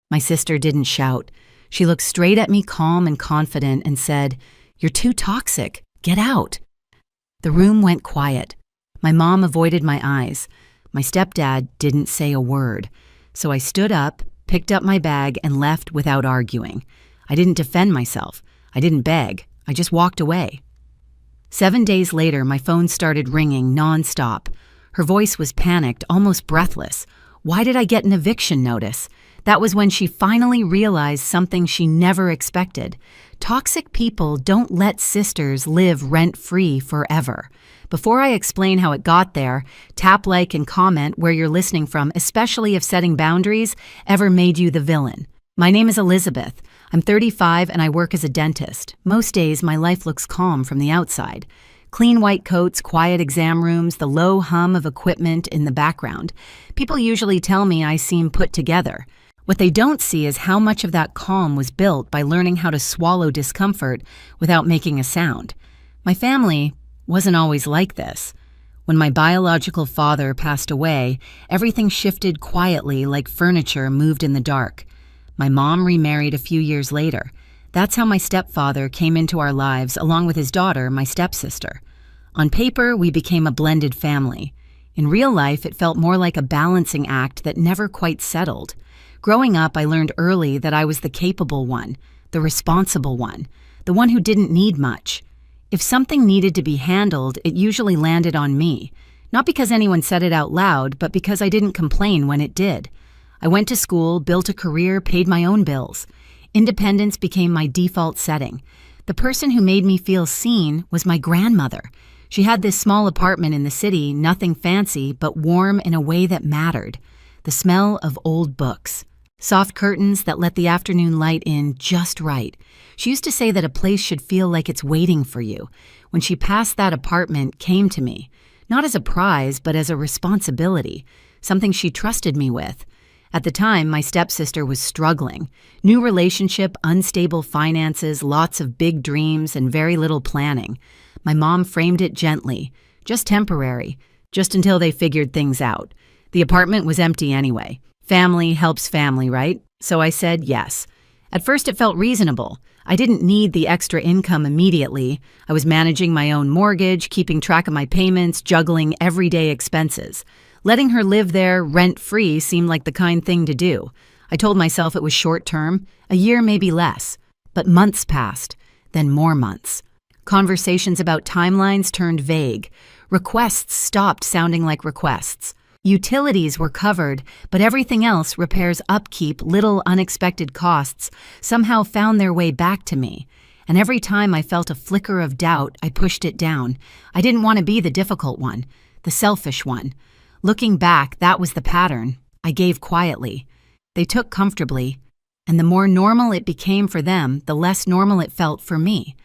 My sister didn't shout. She looked straight at me, calm and confident, and said, "You're too toxic. Get out." The room went quiet. My mom avoided my eyes. My stepdad didn't say a word. So I stood up, picked up my bag, and left without arguing. I didn't defend myself. I didn't beg. I just walked away. 7 days later, my phone started ringing nonstop. Her voice was panicked, almost breathless. Why did I get an eviction notice? That was when she finally realized something she never expected. Toxic people don't let sisters live rent-free forever. Before I explain how it got there, tap like and comment where you're listening from, especially if setting boundaries ever made you the villain. My name is Elizabeth. I'm 35 and I work as a dentist. Most days, my life looks calm from the outside. Clean white coats, quiet exam rooms, the low hum of equipment in the background. People usually tell me I seem put together. What they don't see is how much of that calm was built by learning how to swallow discomfort without making a sound. My family wasn't always like this. When my biological father passed away, everything shifted quietly like furniture moved in the dark. My mom remarried a few years later. That's how my stepfather came into our lives along with his daughter, my stepsister. On paper, we became a blended family. In real life, it felt more like a balancing act that never quite settled. Growing up, I learned early that I was the capable one, the responsible one, the one who didn't need much. If something needed to be handled, it usually landed on me. Not because anyone said it out loud, but because I didn't complain when it did. I went to school, built a career, paid my own bills. Independence became my default setting. The person who made me feel seen was my grandmother. She had this small apartment in the city, nothing fancy, but warm in a way that mattered. The smell of old books. Soft curtains that let the afternoon light in just right. She used to say that a place should feel like it's waiting for you. When she passed that apartment, came to me. Not as a prize, but as a responsibility. Something she trusted me with. At the time, my stepsister was struggling. New relationship, unstable finances, lots of big dreams, and very little planning. My mom framed it gently. Just temporary. Just until they figured things out. The apartment was empty anyway. Family helps family, right? So I said yes. At first it felt reasonable. I didn't need the extra income immediately. I was managing my own mortgage, keeping track of my payments, juggling everyday expenses. Letting her live there rent-free seemed like the kind thing to do. I told myself it was short-term, a year maybe less. But months passed, then more months. Conversations about timelines turned vague. Requests stopped sounding like requests. Utilities were covered, but everything else, repairs, upkeep, little unexpected costs, somehow found their way back to me. And every time I felt a flicker of doubt, I pushed it down. I didn't want to be the difficult one, the selfish one. Looking back, that was the pattern. I gave quietly. They took comfortably, and the more normal it became for them, the less normal it felt for me.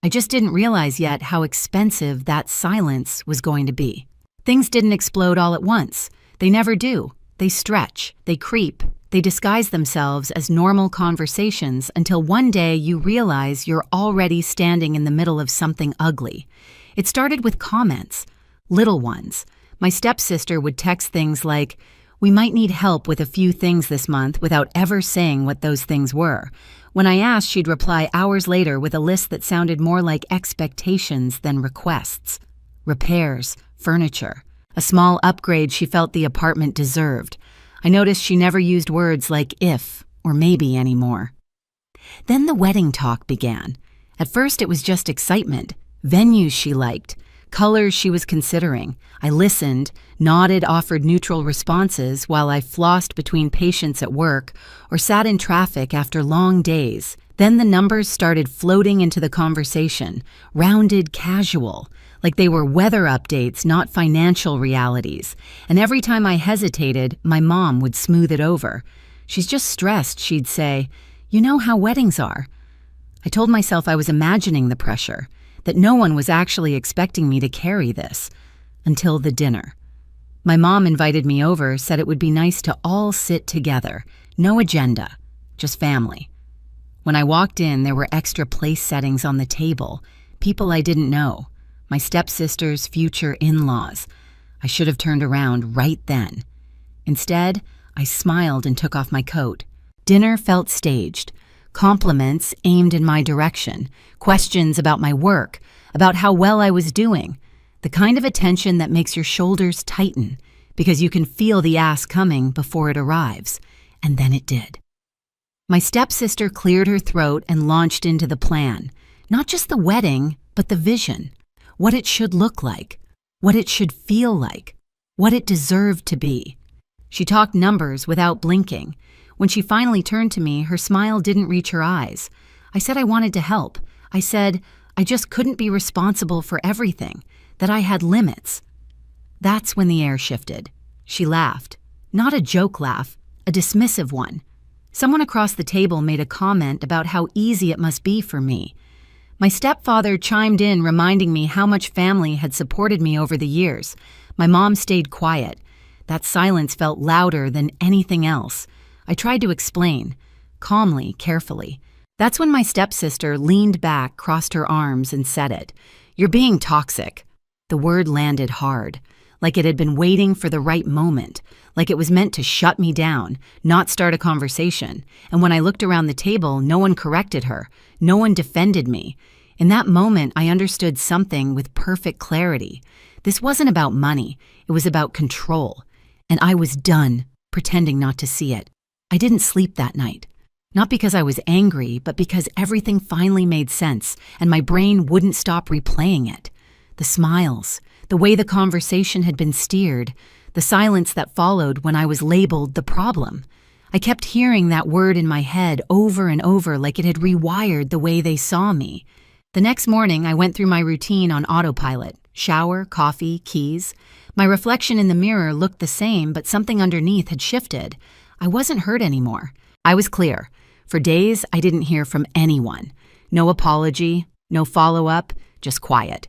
I just didn't realize yet how expensive that silence was going to be. Things didn't explode all at once. They never do. They stretch, they creep, they disguise themselves as normal conversations until one day you realize you're already standing in the middle of something ugly. It started with comments, little ones. My stepsister would text things like, "We might need help with a few things this month," without ever saying what those things were. When I asked, she'd reply hours later with a list that sounded more like expectations than requests. Repairs, furniture, a small upgrade she felt the apartment deserved. I noticed she never used words like if or maybe anymore. Then the wedding talk began. At first it was just excitement, venues she liked, colors she was considering. I listened, nodded, offered neutral responses while I flossed between patients at work or sat in traffic after long days. Then the numbers started floating into the conversation, rounded, casual, like they were weather updates, not financial realities. And every time I hesitated, my mom would smooth it over. "She's just stressed," she'd say. "You know how weddings are." I told myself I was imagining the pressure, that no one was actually expecting me to carry this, until the dinner. My mom invited me over, said it would be nice to all sit together. No agenda, just family. When I walked in, there were extra place settings on the table, people I didn't know. My stepsister's future in-laws. I should have turned around right then. Instead, I smiled and took off my coat. Dinner felt staged. Compliments aimed in my direction. Questions about my work, about how well I was doing. The kind of attention that makes your shoulders tighten because you can feel the ask coming before it arrives. And then it did. My stepsister cleared her throat and launched into the plan. Not just the wedding, but the vision. What it should look like. What it should feel like. What it deserved to be. She talked numbers without blinking. When she finally turned to me, her smile didn't reach her eyes. I said I wanted to help. I said I just couldn't be responsible for everything, that I had limits. That's when the air shifted. She laughed. Not a joke laugh, a dismissive one. Someone across the table made a comment about how easy it must be for me. My stepfather chimed in, reminding me how much family had supported me over the years. My mom stayed quiet. That silence felt louder than anything else. I tried to explain, calmly, carefully. That's when my stepsister leaned back, crossed her arms, and said it. "You're being toxic." The word landed hard, like it had been waiting for the right moment, like it was meant to shut me down, not start a conversation. And when I looked around the table, no one corrected her. No one defended me. In that moment, I understood something with perfect clarity. This wasn't about money. It was about control. And I was done pretending not to see it. I didn't sleep that night. Not because I was angry, but because everything finally made sense, and my brain wouldn't stop replaying it. The smiles, the way the conversation had been steered, the silence that followed when I was labeled the problem. I kept hearing that word in my head over and over like it had rewired the way they saw me. The next morning, I went through my routine on autopilot. Shower, coffee, keys. My reflection in the mirror looked the same, but something underneath had shifted. I wasn't hurt anymore. I was clear. For days, I didn't hear from anyone. No apology, no follow-up, just quiet.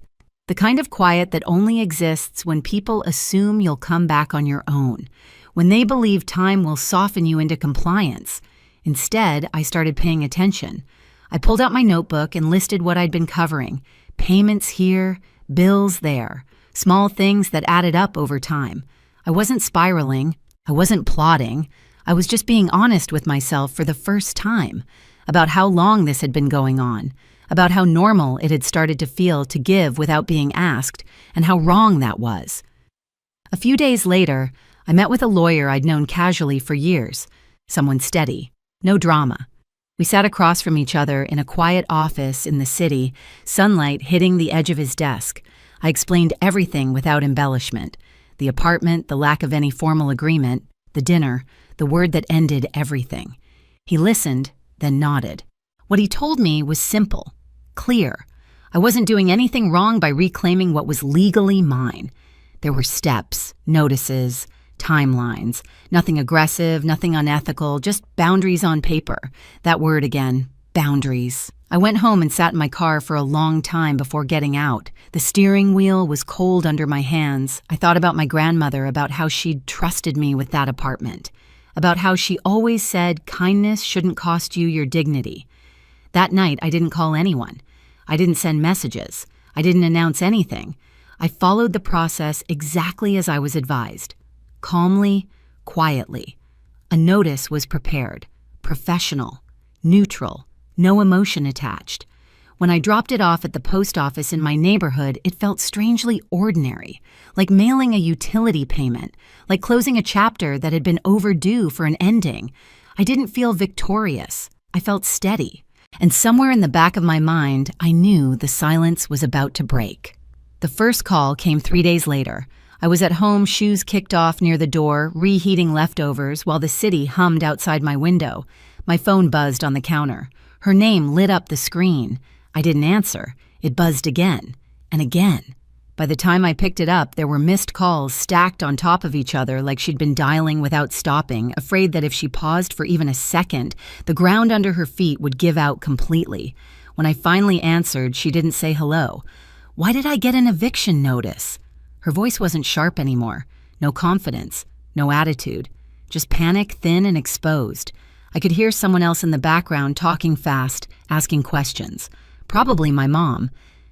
The kind of quiet that only exists when people assume you'll come back on your own, when they believe time will soften you into compliance. Instead, I started paying attention. I pulled out my notebook and listed what I'd been covering. Payments here, bills there, small things that added up over time. I wasn't spiraling. I wasn't plotting. I was just being honest with myself for the first time about how long this had been going on, about how normal it had started to feel to give without being asked, and how wrong that was. A few days later, I met with a lawyer I'd known casually for years, someone steady, no drama. We sat across from each other in a quiet office in the city, sunlight hitting the edge of his desk. I explained everything without embellishment: the apartment, the lack of any formal agreement, the dinner, the word that ended everything. He listened, then nodded. What he told me was simple, clear. I wasn't doing anything wrong by reclaiming what was legally mine. There were steps, notices, timelines. Nothing aggressive, nothing unethical, just boundaries on paper. That word again, boundaries. I went home and sat in my car for a long time before getting out. The steering wheel was cold under my hands. I thought about my grandmother, about how she'd trusted me with that apartment, about how she always said kindness shouldn't cost you your dignity. That night, I didn't call anyone. I didn't send messages. I didn't announce anything. I followed the process exactly as I was advised. Calmly, quietly. A notice was prepared. Professional. Neutral. No emotion attached. When I dropped it off at the post office in my neighborhood, it felt strangely ordinary, like mailing a utility payment, like closing a chapter that had been overdue for an ending. I didn't feel victorious. I felt steady. And somewhere in the back of my mind, I knew the silence was about to break. The first call came 3 days later. I was at home, shoes kicked off near the door, reheating leftovers while the city hummed outside my window. My phone buzzed on the counter. Her name lit up the screen. I didn't answer. It buzzed again and again. By the time I picked it up, there were missed calls stacked on top of each other like she'd been dialing without stopping, afraid that if she paused for even a second, the ground under her feet would give out completely. When I finally answered, she didn't say hello. Why did I get an eviction notice? Her voice wasn't sharp anymore. No confidence, no attitude. Just panic, thin and exposed. I could hear someone else in the background talking fast, asking questions. Probably my mom.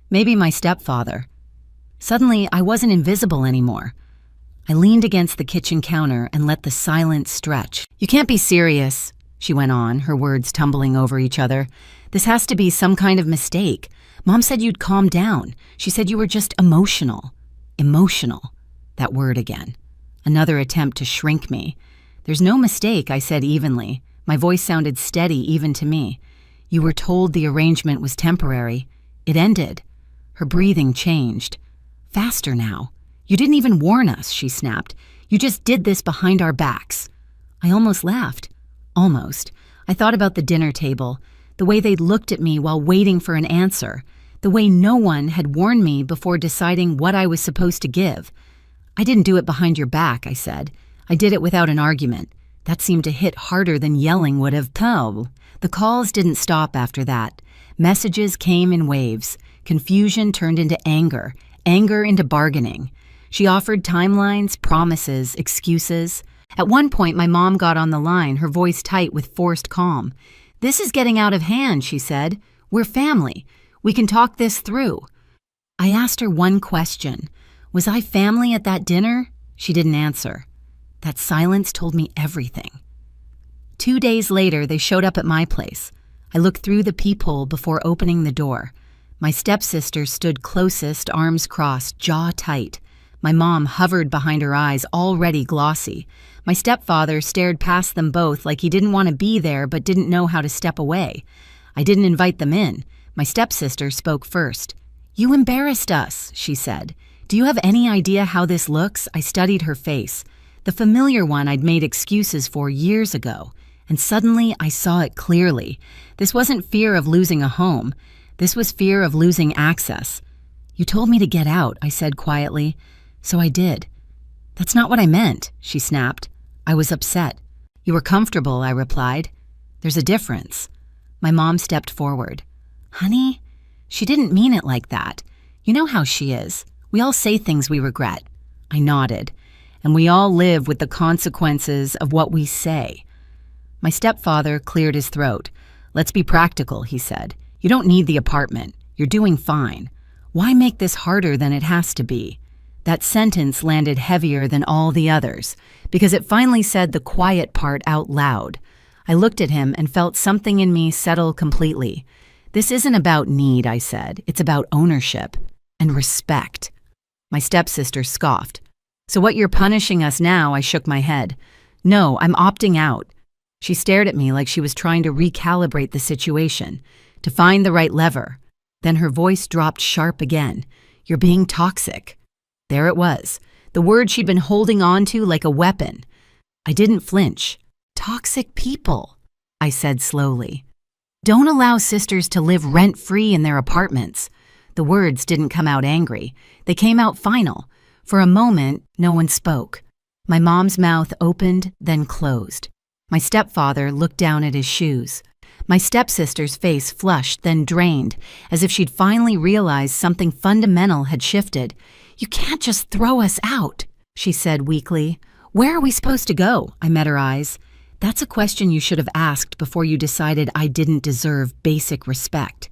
Maybe my stepfather. Suddenly, I wasn't invisible anymore. I leaned against the kitchen counter and let the silence stretch. "You can't be serious," she went on, her words tumbling over each other. "This has to be some kind of mistake. Mom said you'd calm down. She said you were just emotional." Emotional. That word again. Another attempt to shrink me. "There's no mistake," I said evenly. My voice sounded steady even to me. "You were told the arrangement was temporary. It ended." Her breathing changed. "Faster now. You didn't even warn us," she snapped. "You just did this behind our backs." I almost laughed. Almost. I thought about the dinner table, the way they'd looked at me while waiting for an answer, the way no one had warned me before deciding what I was supposed to give. "I didn't do it behind your back," I said. "I did it without an argument." That seemed to hit harder than yelling would have. The calls didn't stop after that. Messages came in waves. Confusion turned into anger, anger into bargaining. She offered timelines, promises, excuses. At one point, my mom got on the line, her voice tight with forced calm. "This is getting out of hand," she said. "We're family. We can talk this through." I asked her one question. Was I family at that dinner? She didn't answer. That silence told me everything. 2 days later, they showed up at my place. I looked through the peephole before opening the door. My stepsister stood closest, arms crossed, jaw tight. My mom hovered behind her eyes, already glossy. My stepfather stared past them both like he didn't want to be there but didn't know how to step away. I didn't invite them in. My stepsister spoke first. "You embarrassed us," she said. "Do you have any idea how this looks?" I studied her face, the familiar one I'd made excuses for years ago. And suddenly I saw it clearly. This wasn't fear of losing a home. This was fear of losing access. "You told me to get out," I said quietly. "So I did." "That's not what I meant," she snapped. I was upset. "You were comfortable," I replied. "There's a difference." My mom stepped forward. "Honey, she didn't mean it like that. You know how she is. We all say things we regret." I nodded. "And we all live with the consequences of what we say." My stepfather cleared his throat. "Let's be practical," he said. "You don't need the apartment. You're doing fine. Why make this harder than it has to be?" That sentence landed heavier than all the others, because it finally said the quiet part out loud. I looked at him and felt something in me settle completely. "This isn't about need," I said. "It's about ownership and respect." My stepsister scoffed. "So what, you're punishing us now?" I shook my head. "No, I'm opting out." She stared at me like she was trying to recalibrate the situation, to find the right lever. Then her voice dropped sharp again. "You're being toxic." There it was, the word she'd been holding on to like a weapon. I didn't flinch. "Toxic people," I said slowly. "Don't allow sisters to live rent-free in their apartments." The words didn't come out angry. They came out final. For a moment, no one spoke. My mom's mouth opened, then closed. My stepfather looked down at his shoes. My stepsister's face flushed, then drained, as if she'd finally realized something fundamental had shifted. "You can't just throw us out," she said weakly. "Where are we supposed to go?" I met her eyes. "That's a question you should have asked before you decided I didn't deserve basic respect."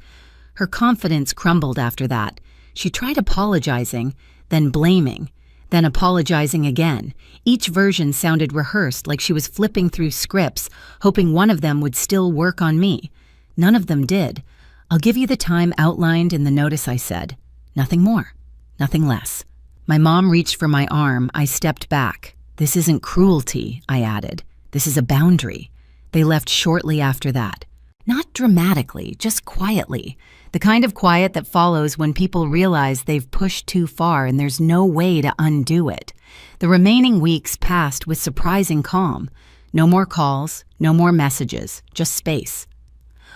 Her confidence crumbled after that. She tried apologizing, then blaming, then apologizing again. Each version sounded rehearsed, like she was flipping through scripts, hoping one of them would still work on me. None of them did. "I'll give you the time outlined in the notice," I said. Nothing more. Nothing less. My mom reached for my arm. I stepped back. "This isn't cruelty," I added. "This is a boundary." They left shortly after that. Not dramatically, just quietly. The kind of quiet that follows when people realize they've pushed too far and there's no way to undo it. The remaining weeks passed with surprising calm. No more calls, no more messages, just space.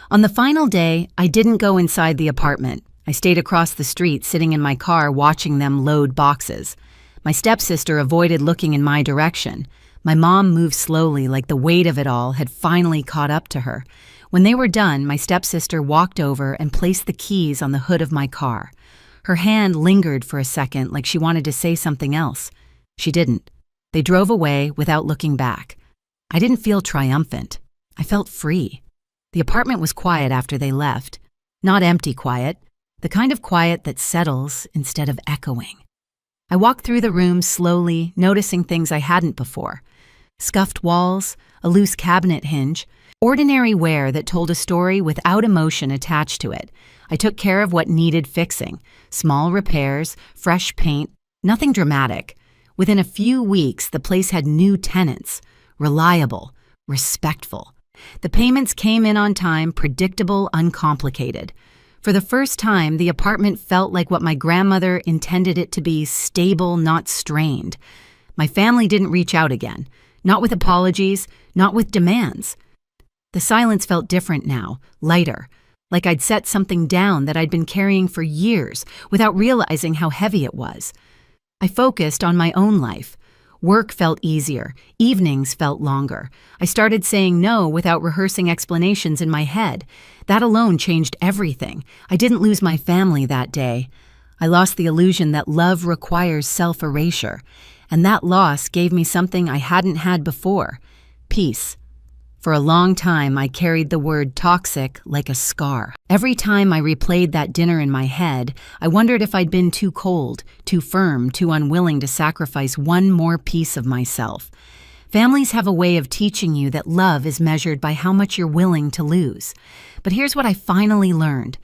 On the final day, I didn't go inside the apartment. I stayed across the street, sitting in my car, watching them load boxes. My stepsister avoided looking in my direction. My mom moved slowly, like the weight of it all had finally caught up to her. When they were done, my stepsister walked over and placed the keys on the hood of my car. Her hand lingered for a second, like she wanted to say something else. She didn't. They drove away without looking back. I didn't feel triumphant. I felt free. The apartment was quiet after they left. Not empty quiet. The kind of quiet that settles instead of echoing. I walked through the room slowly, noticing things I hadn't before. Scuffed walls, a loose cabinet hinge, ordinary wear that told a story without emotion attached to it. I took care of what needed fixing. Small repairs, fresh paint, nothing dramatic. Within a few weeks, the place had new tenants. Reliable, respectful. The payments came in on time, predictable, uncomplicated. For the first time, the apartment felt like what my grandmother intended it to be, stable, not strained. My family didn't reach out again. Not with apologies, not with demands. The silence felt different now, lighter, like I'd set something down that I'd been carrying for years without realizing how heavy it was. I focused on my own life. Work felt easier, evenings felt longer. I started saying no without rehearsing explanations in my head. That alone changed everything. I didn't lose my family that day. I lost the illusion that love requires self-erasure. And that loss gave me something I hadn't had before: peace. For a long time, I carried the word toxic like a scar. Every time I replayed that dinner in my head, I wondered if I'd been too cold, too firm, too unwilling to sacrifice one more piece of myself. Families have a way of teaching you that love is measured by how much you're willing to lose. But here's what I finally learned.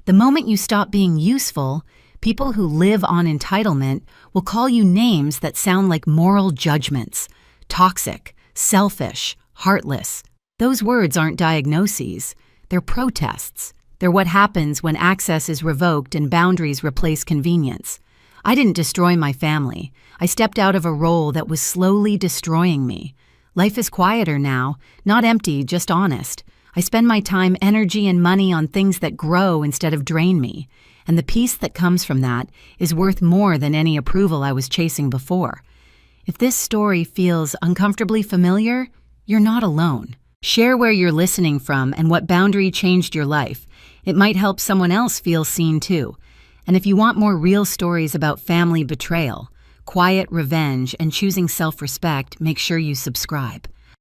The moment you stop being useful, people who live on entitlement will call you names that sound like moral judgments. Toxic, selfish, heartless. Those words aren't diagnoses. They're protests. They're what happens when access is revoked and boundaries replace convenience. I didn't destroy my family. I stepped out of a role that was slowly destroying me. Life is quieter now, not empty, just honest. I spend my time, energy, and money on things that grow instead of drain me. And the peace that comes from that is worth more than any approval I was chasing before. If this story feels uncomfortably familiar, you're not alone. Share where you're listening from and what boundary changed your life. It might help someone else feel seen too. And if you want more real stories about family betrayal, quiet revenge, and choosing self-respect, make sure you subscribe.